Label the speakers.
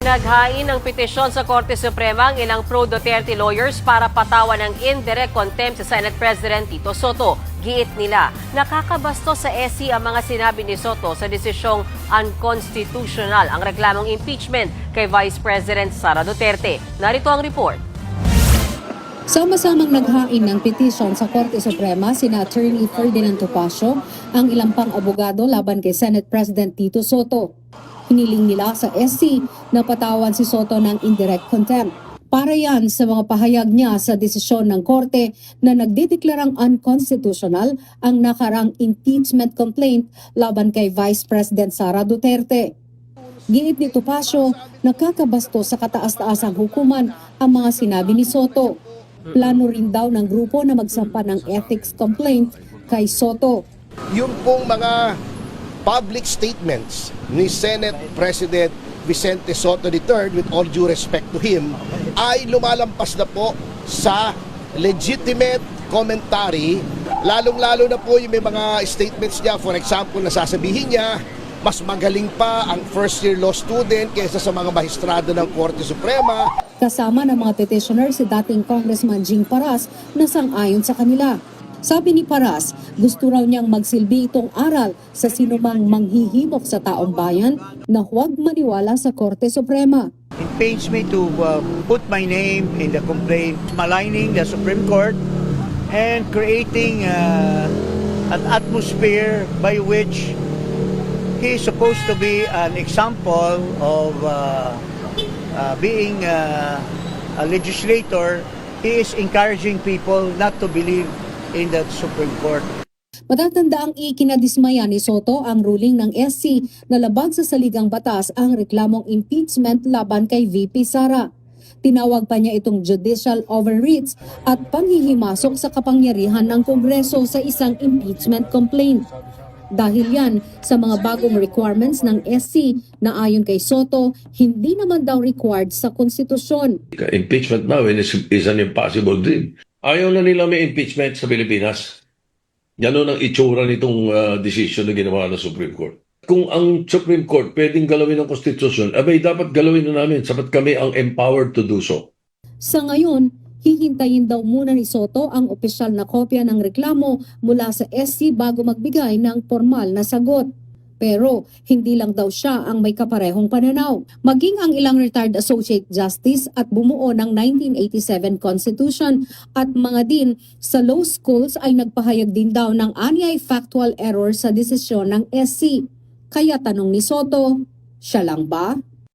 Speaker 1: Naghain ng petisyon sa Korte Suprema ang ilang pro-Duterte lawyers para patawan ng indirect contempt sa Senate President Tito Soto. Giit nila, nakakabastos sa SC ang mga sinabi ni Soto sa desisyong unconstitutional ang reklamong impeachment kay Vice President Sara Duterte. Narito ang report.
Speaker 2: Sama-samang naghain ng petisyon sa Korte Suprema sina Attorney Ferdinand Topacio, ang ilang pang-abogado laban kay Senate President Tito Soto. Hiniling nila sa SC na patawan si Soto ng indirect contempt. Para yan sa mga pahayag niya sa desisyon ng Korte na nagdedeklarang unconstitutional ang nakarang impeachment complaint laban kay Vice President Sara Duterte. Giit ni Topacio, nakakabastos sa kataas-taasang hukuman ang mga sinabi ni Soto. Plano rin daw ng grupo na magsampa ng ethics complaint kay Soto.
Speaker 3: Yung pong mga public statements ni Senate President Vicente Soto III, with all due respect to him, ay lumalampas na po sa legitimate commentary, lalong-lalo na po yung may mga statements niya. For example, nasasabihin niya, mas magaling pa ang first-year law student kaysa sa mga mahistrado ng Korte Suprema.
Speaker 2: Kasama ng mga petitioner si dating Congressman Jing Paras na sang-ayon sa kanila. Sabi ni Paras, gusto raw niyang magsilbi itong aral sa sinumang manghihimok sa taong bayan na huwag maniwala sa Korte Suprema.
Speaker 4: It pains me to put my name in the complaint, maligning the Supreme Court and creating an atmosphere by which he is supposed to be an example of being a legislator. He is encouraging people not to believe in the Supreme Court.
Speaker 2: Matatanda ang ikinadismaya ni Soto ang ruling ng SC na labag sa saligang batas ang reklamong impeachment laban kay VP Sara. Tinawag pa niya itong judicial overreach at panghihimasok sa kapangyarihan ng Kongreso sa isang impeachment complaint. Dahil yan sa mga bagong requirements ng SC na ayon kay Soto, hindi naman daw required sa konstitusyon.
Speaker 5: Impeachment now is an impossible dream. Ayaw na nila may impeachment sa Pilipinas. Yan ang itsura nitong decision na ginawa ng Supreme Court. Kung ang Supreme Court pwedeng galawin ng konstitusyon, abay dapat galawin na namin sapat kami ang empowered to do so.
Speaker 2: Sa ngayon, hihintayin daw muna ni Soto ang opisyal na kopya ng reklamo mula sa SC bago magbigay ng formal na sagot. Pero hindi lang daw siya ang may kaparehong pananaw. Maging ang ilang retired associate justice at bumuo ng 1987 Constitution at mga din sa law schools ay nagpahayag din daw ng anyay factual error sa desisyon ng SC. Kaya tanong ni Soto, siya lang ba